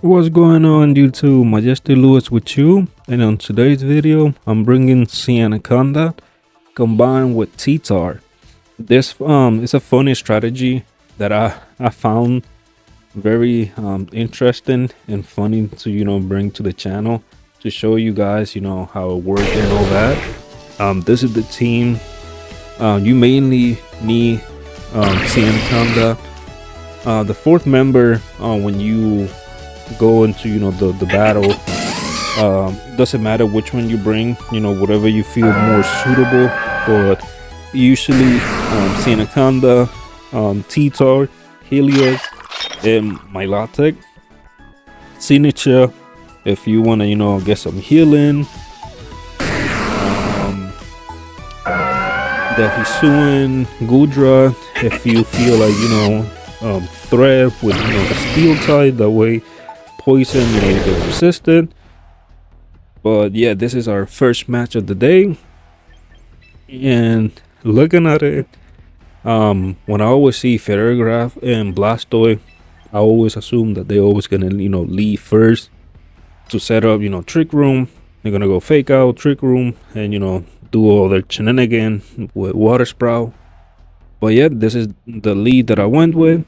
What's going on YouTube? Majestic Lewis with you, and on today's video I'm bringing Sandaconda combined with T-Tar. This is a funny strategy that I found very interesting and funny to bring to the channel to show you guys how it works and all that. This is the team. You mainly need Sandaconda. The fourth member when you go into the battle, doesn't matter which one you bring, whatever you feel more suitable, but usually Sandaconda, T-Tar, Helios, and Milotic. Signature if you want to get some healing. The Hisuian Gudra if you feel like threat with the steel type, that way poison you get resisted. But yeah, this is our first match of the day, and looking at it, when I always see Ferrograph and Blastoise, I always assume that they're always gonna leave first to set up Trick Room. They're gonna go Fake Out, Trick Room, and do all their shenanigans with Water Sprout. But yeah, this is the lead that I went with.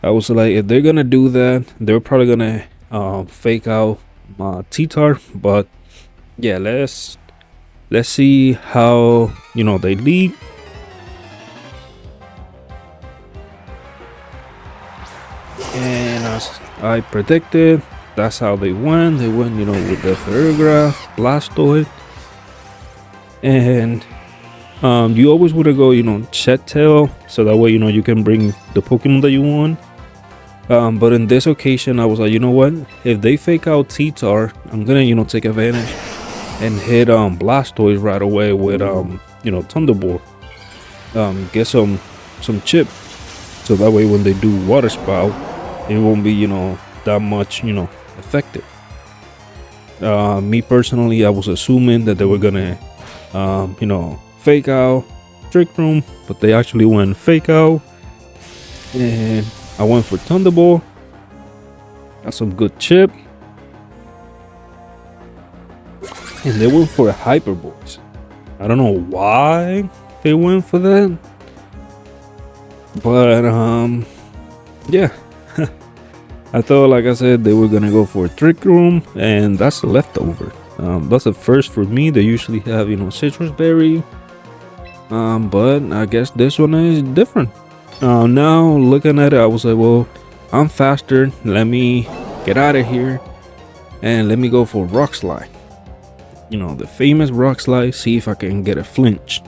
I was like, if they're gonna do that, they're probably gonna Fake Out my T-Tar. But yeah, let's see how they lead. And as I predicted, that's how they went. They went with the Ferrograph, Blastoise, and you always want to go Chet Tail, so that way you can bring the Pokemon that you want. But in this occasion, I was like, you know what? If they Fake Out T-Tar, I'm gonna take advantage and hit Blastoise right away with Thunderbolt. Get some chip, so that way when they do Water Spout, it won't be that much effective. Me personally, I was assuming that they were gonna Fake Out Trick Room, but they actually went Fake Out, and I went for Thunderbolt. Got some good chip, and they went for a Hyper Voice. I don't know why they went for that, but yeah. I thought, like I said, they were gonna go for a Trick Room, and that's a leftover. That's a first for me. They usually have Citrus Berry, but I guess this one is different. Now looking at it, I was like, well, I'm faster. Let me get out of here and let me go for Rock Slide. The famous Rock Slide. See if I can get a flinch.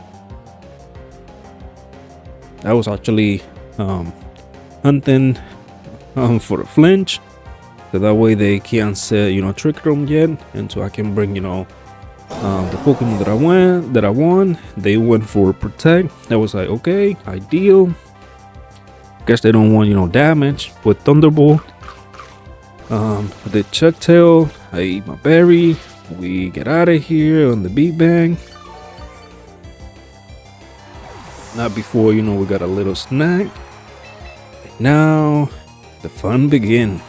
I was actually hunting for a flinch, so that way they can't set Trick Room yet, and so I can bring the Pokemon that I won. They went for Protect. I was like, okay, ideal. Guess they don't want damage with Thunderbolt. The Chet Tail, I eat my berry. We get out of here on the Big Bang. Not before we got a little snack. Now the fun begins.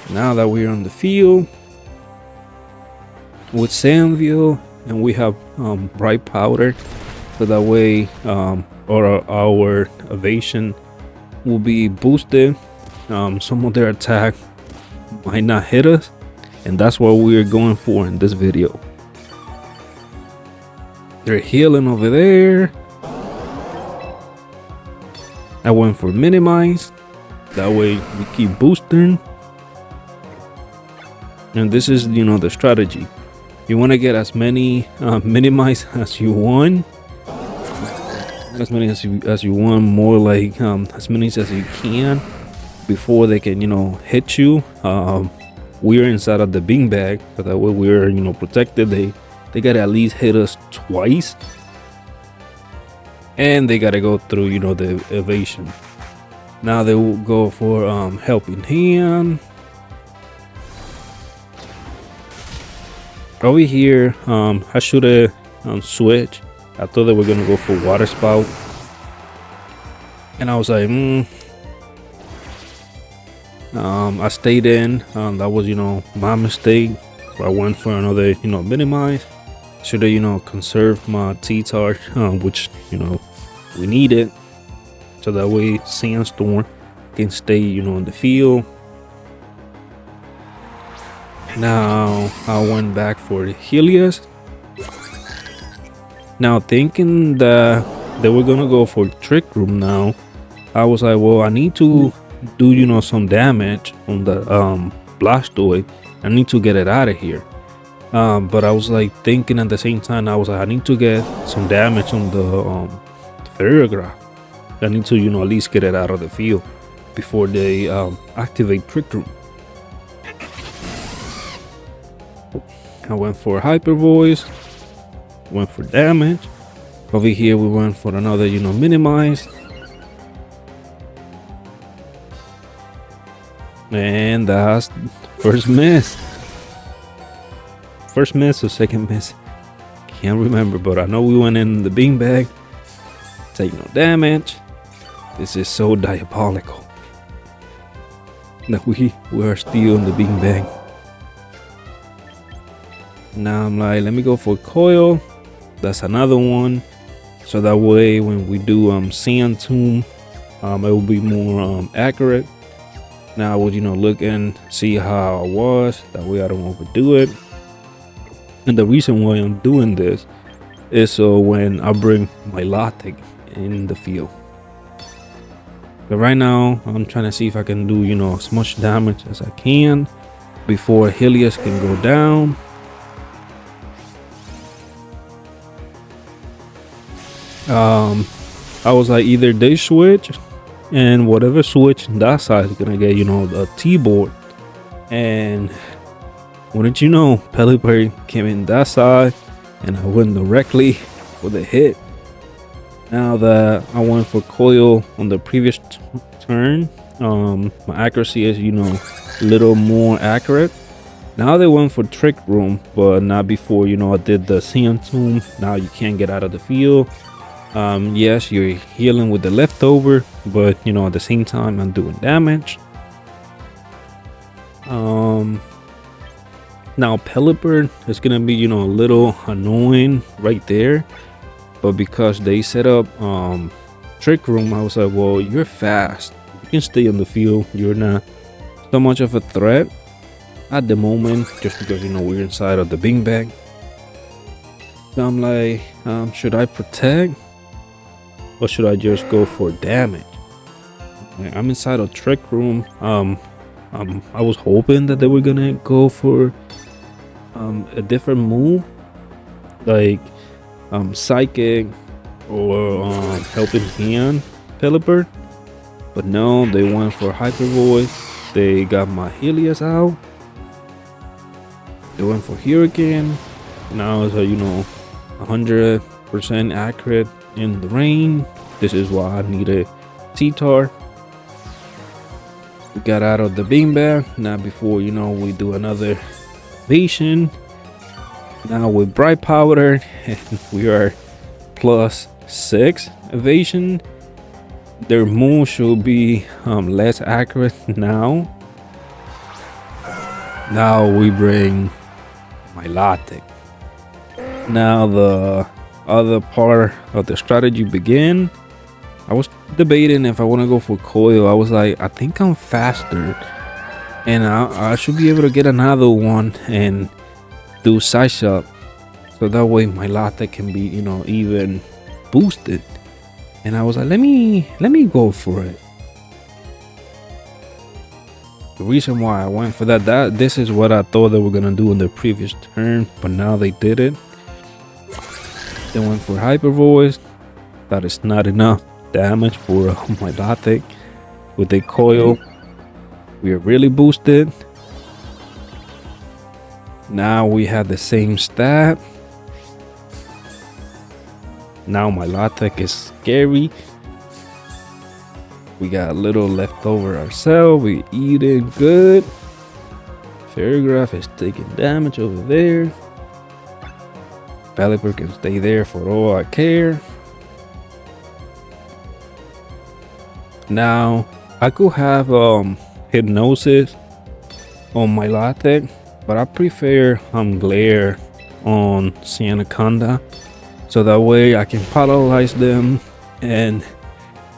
Now that we're on the field with Sandville, and we have Bright Powder, so that way our Evasion will be boosted. Some of their attack might not hit us, and that's what we're going for in this video. They're healing over there. I went for Minimize, that way we keep boosting. And this is the strategy. You want to get as many Minimize as you want, as many as you want, more like as many as you can before they can hit you. We're inside of the bean bag, so that way we're protected. They gotta at least hit us twice, and they gotta go through the Evasion. Now they will go for Helping Hand. Over here, I should have switched. I thought they were gonna go for Water Spout, and I was like, I stayed in. That was, my mistake. I went for another, minimize. Should have, conserved my T-Tar, which, we need it. So that way Sandstorm can stay, in the field. Now I went back for the Helios. Now thinking that they were gonna go for Trick Room now, I was like, well, I need to do, some damage on the Blastoise. I need to get it out of here. But I was like thinking at the same time, I was like, I need to get some damage on the Ferrigraph. I need to, at least get it out of the field before they activate Trick Room. I went for Hyper Voice, went for damage. Over here we went for another, minimize. And that's first miss. First miss or second miss? Can't remember, but I know we went in the beanbag. Take no damage. This is so diabolical that we are still in the beanbag. Now I'm like, let me go for Coil. That's another one. So that way when we do Sand Tomb, it will be more accurate. Now I would, look and see how I was. That way I don't overdo it. And the reason why I'm doing this is so when I bring my Milotic in the field. But right now I'm trying to see if I can do, as much damage as I can before Helios can go down. I was like, either they switch, and whatever switch that side is gonna get, a T-board. And wouldn't you know, Pelipper came in that side and I went directly with a hit. Now that I went for Coil on the previous turn, my accuracy is, a little more accurate. Now they went for Trick Room, but not before, I did the Sand Tomb. Now you can't get out of the field. Yes, you're healing with the leftover, but at the same time I'm doing damage. Now Pelipper is gonna be, a little annoying right there, but because they set up Trick Room, I was like, well, you're fast, you can stay on the field, you're not so much of a threat at the moment, just because we're inside of the beanbag. So I'm like, should I protect or should I just go for damage? I'm inside of Trick Room. I was hoping that they were gonna go for a different move, like Psychic or Helping Hand Pelipper, but no, they went for Hyper Voice. They got my Helios out. They went for Hurricane. Now it's a 100% accurate in the rain. This is why I need a T-Tar. We got out of the beanbag. Now before we do another Evasion. Now with Bright Powder, we are +6 Evasion. Their move should be less accurate now. Now we bring Milotic. Now the other part of the strategy begin. I was debating if I want to go for Coil. I was like, I think I'm faster and I should be able to get another one and do side shot, so that way my Milotic can be even boosted. And I was like, let me go for it. The reason why I went for that this is what I thought they were gonna do in the previous turn, but now they did it. They went for Hyper Voice. That is not enough damage for my Milotic. With a Coil, we are really boosted. Now we have the same stat. Now my Milotic is scary. We got a little left over ourselves. We eating good. Ferrigraph is taking damage over there. Pelipper can stay there for all I care. Now I could have hypnosis on my latte, but I prefer glare on Sandaconda, so that way I can paralyze them, and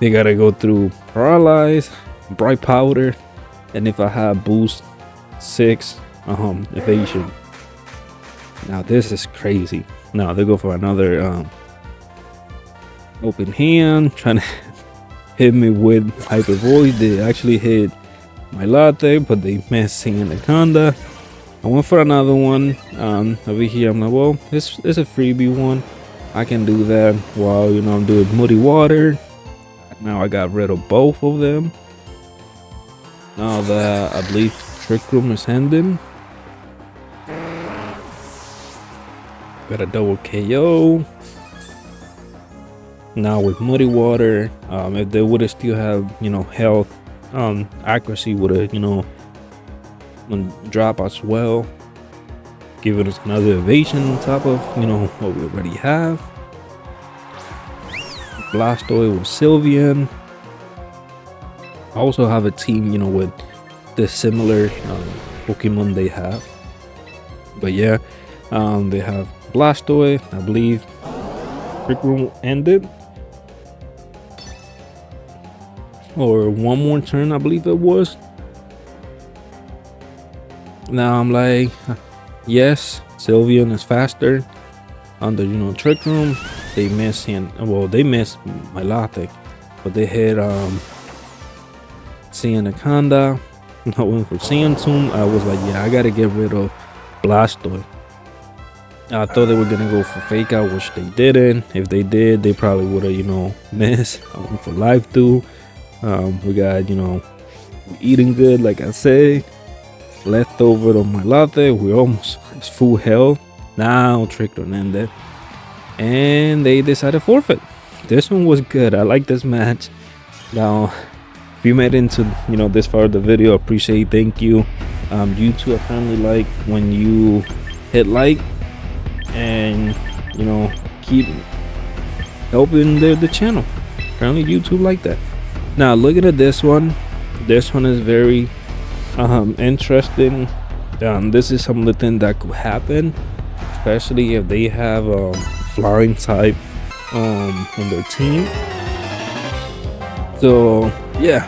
they gotta go through paralyze, bright powder, and if I have boost 6 evasion. Now this is crazy. Now they go for another open hand, trying to hit me with hyper voice. They actually hit my latte, but they missed Sandaconda. I went for another one over here. I'm like, well, it's a freebie one, I can do that while I'm doing muddy water. Now I got rid of both of them. Now that I believe Trick Room is ending, got a double KO. Now with muddy water, if they would have still have health, accuracy would have drop as well, giving us another evasion on top of what we already have. Blastoise with Sylveon. I also have a team with the similar Pokemon they have, but yeah, they have Blastoise. I believe Trick Room ended, or one more turn, I believe it was. Now I'm like, yes, Sylveon is faster on the Trick Room. They missed they missed my latte, but they hit Sandaconda. I went for Sandstorm. I was like, yeah, I gotta get rid of Blastoise. I thought they were gonna go for Fake Out, which they didn't. If they did, they probably would have missed. I went for Life Steal. We got eating good, like I say. Left over on my latte, we almost full health. Now Trick Room ended, and they decided forfeit. This one was good. I like this match. Now, if you made it into this part of the video, appreciate, thank you. YouTube apparently like when you hit like and keep helping the channel. Apparently YouTube like that. Now looking at this one is very interesting. This is some of the things that could happen, especially if they have flying type on their team. So yeah,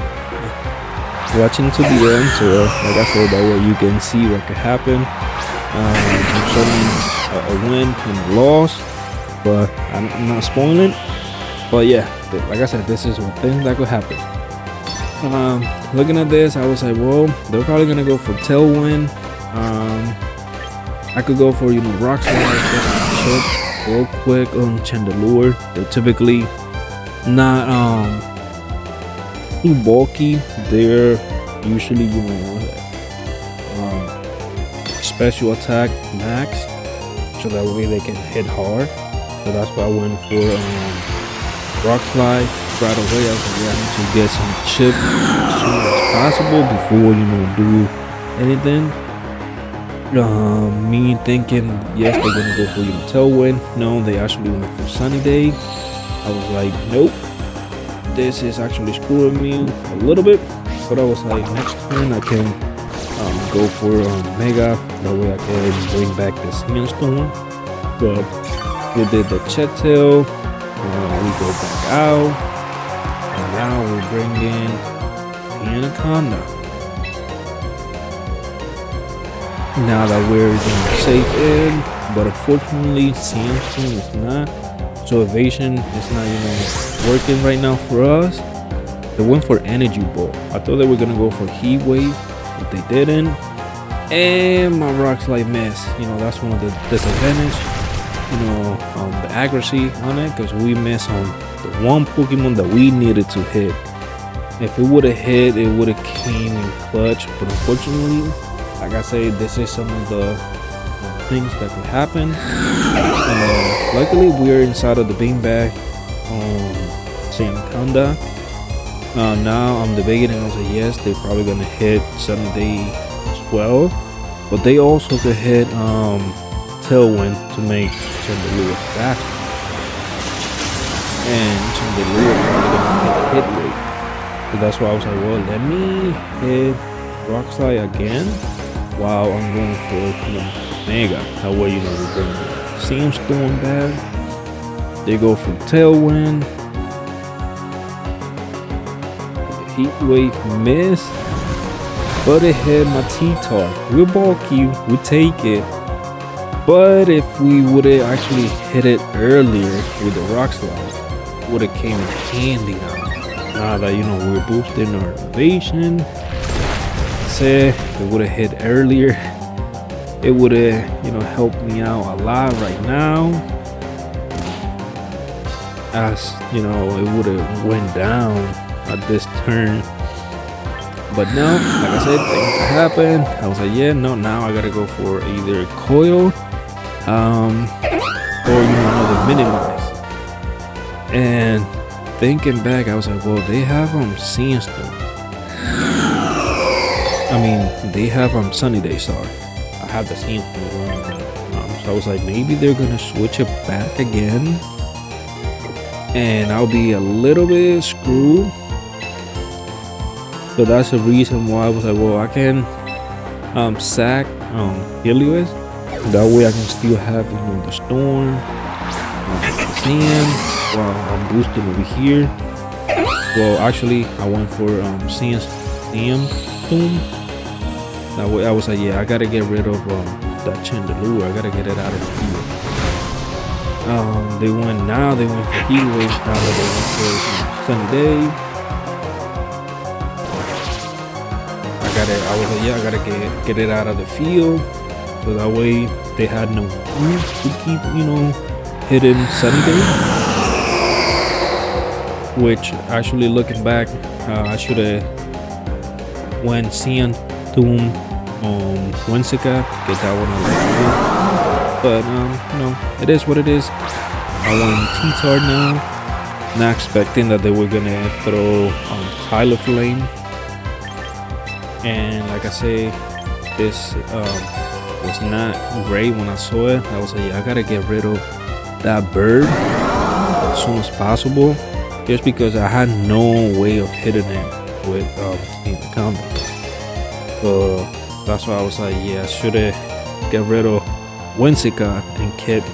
watching to the end, so like I said, that way you can see what could happen. I'm showing a win and a loss, but I'm not spoiling. But yeah, like I said, this is one thing that could happen. Looking at this, I was like, well, they're probably gonna go for Tailwind. I could go for Rock Slide, just chip real quick on Chandelure. They're typically not too bulky. They're usually special attack max, so that way they can hit hard. So that's why I went for Rock Slide right away. I was like, yeah, I need to get some chip as soon as possible before do anything. Me thinking, yes, they're gonna go for Tailwind. No, they actually went for Sunny Day. I was like, nope, this is actually screwing me a little bit. But I was like, next turn I can go for Mega. That way I can bring back the Sandstorm. But we did the Chettail. We go back out, and now we bring in Anaconda. Now that we're safe in, but unfortunately Sandstorm is not, so Evasion is not working right now for us. They went for Energy Ball. I thought they were gonna go for Heat Wave, but they didn't. And my Rock Slide missed. That's one of the disadvantage. The accuracy on it, because we missed on the one Pokemon that we needed to hit. If it would have hit, it would have came in clutch. But unfortunately, like I say, this is some of the things that could happen. Luckily, we're inside of the beanbag on Sandaconda. Now I'm debating. I was like, yes, they're probably gonna hit Sunday as well, but they also could hit Tailwind to make Chandelure faster, and Chandelure is probably gonna hit rate. So that's why I was like, well, let me hit rock slide again. While I'm going for mega. That way, we bring the sandstorm back. They go for tailwind. The heat wave miss, but it hit my T-Tar. We're bulky, we take it. But if we would have actually hit it earlier with the rock slide, would have came in handy now that we're boosting our evasion. Say if it would have hit earlier, it would have helped me out a lot right now, as it would have went down at this turn. But now, like I said, things happened. I was like, yeah, no, now I gotta go for either coil or another minimize. And thinking back, I was like, well, they have sandstorm. I mean, they have sunny day star. I have the sandstorm going. So I was like, maybe they're gonna switch it back again, and I'll be a little bit screwed. So that's the reason why I was like, well, I can sack Helios. That way I can still have the storm, the sand, while I'm boosting over here. Well, actually, I went for sandstorm. That way I was like, yeah, I gotta get rid of that Chandelure. I gotta get it out of the field. They went for heat wave. Now that they went for sunny day. I was like, yeah, I gotta get it out of the field. So that way they had no room to keep, hitting sunny day. Which actually, looking back, I should have went Sandaconda, Whimsicott, get that one out of the way. But it is what it is. I won T-Tar now. Not expecting that they were gonna throw Tyler Flame. And like I say, this was not great when I saw it. I was like, yeah, I gotta get rid of that bird as soon as possible, just because I had no way of hitting it with Sandaconda. So that's why I was like, yeah, I should have get rid of Whimsicott and kept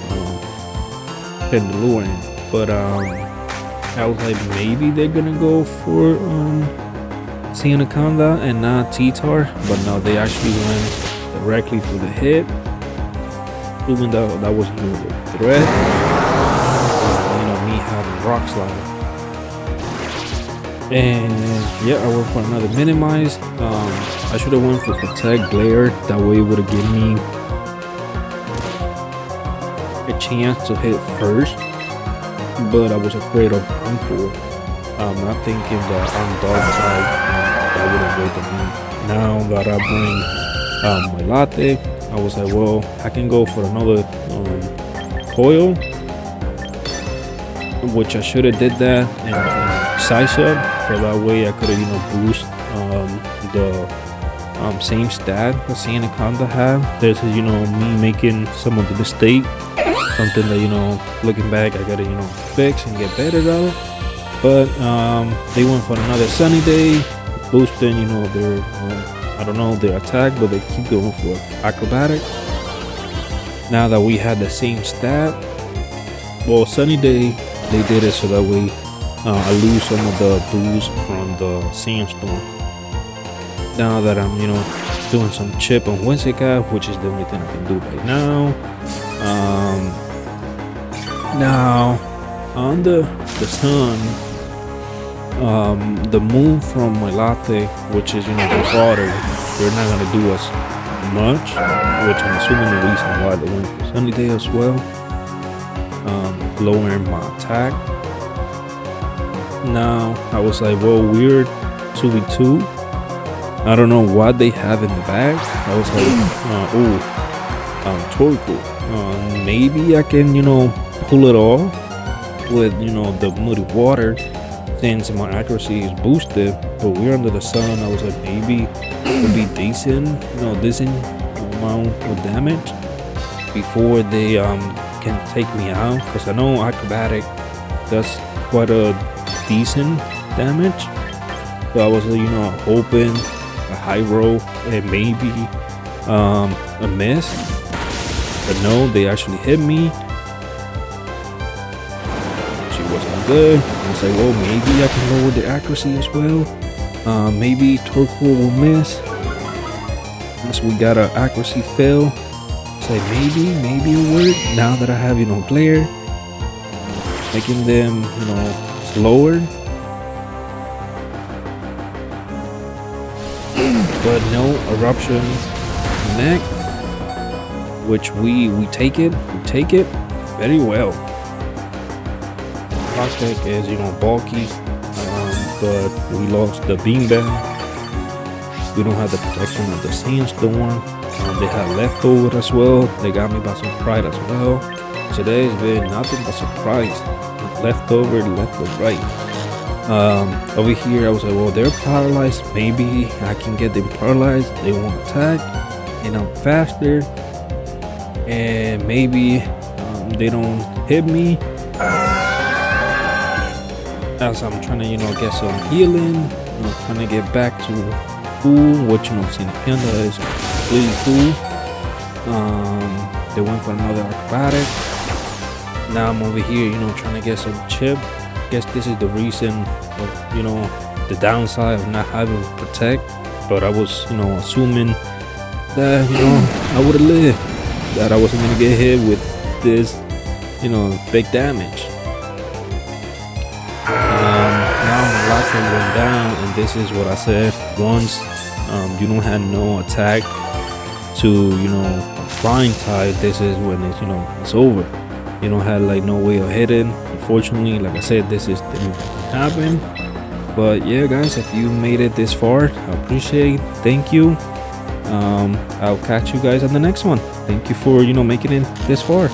Chandelure in. But I was like, maybe they're gonna go for Sandaconda and not T-Tar, but no, they actually went directly for the hit. Even though that was the threat, me having rock slide. And yeah, I went for another minimize. I should have went for protect glare. That way it would have given me a chance to hit first. But I was afraid of Uncle. Not thinking that I'm dog type, that would have waited me. Now that I bring my latte, I was like, well, I can go for another coil, which I should have did that and size up, so that way I could have boost the same stat that Sandaconda had. This is me making some of the mistake, something that looking back I gotta fix and get better at. But they went for another sunny day, boosting their I don't know their attack, but they keep going for acrobatic. Now that we had the same stat, well, sunny day they did it so that way I lose some of the boost from the sandstorm. Now that I'm doing some chip on Whimsicott, which is the only thing I can do right now. Now on the sun, the moon from my latte, which is the water, they're not gonna do as much, which I'm assuming the reason why they went for sunny day as well. Lowering my attack. Now I was like, well, we're 2v2. I don't know what they have in the bag. I was like, Torkoal. Maybe I can pull it off with the muddy water, since my accuracy is boosted. But we're under the sun. I was like, maybe it would be decent, decent amount of damage before they can take me out, because I know acrobatic does quite a decent damage. So I was hoping I high roll and maybe a miss, but no, they actually hit me. She wasn't good. I was like, well, maybe I can lower the accuracy as well. Maybe Turquoise will miss. Once we got our accuracy fail, it's like maybe it'll work. Now that I have, glare, making them, slower. But no eruption neck, which we take it very well. Prospect is bulky, but we lost the beanbag. We don't have the protection of the sandstorm. They had leftover as well. They got me by some pride as well. Today's been nothing but surprise. Leftover, left or right. Over here I was like, well, they're paralyzed, maybe I can get them paralyzed, they won't attack and I'm faster, and maybe they don't hit me as I'm trying to get some healing, trying to get back to full, what Sandaconda is completely full. They went for another acrobatic. Now I'm over here trying to get some chip. Guess this is the reason of, the downside of not having protect, but I was assuming that I would have lived, that I wasn't gonna get hit with this big damage. Now my locker went down, and this is what I said. Once you don't have no attack to a flying type, this is when it's over. You don't have no way of hitting. Unfortunately, like I said, this is didn't happen. But yeah, guys, if you made it this far, I appreciate it. Thank you. I'll catch you guys on the next one. Thank you for making it this far.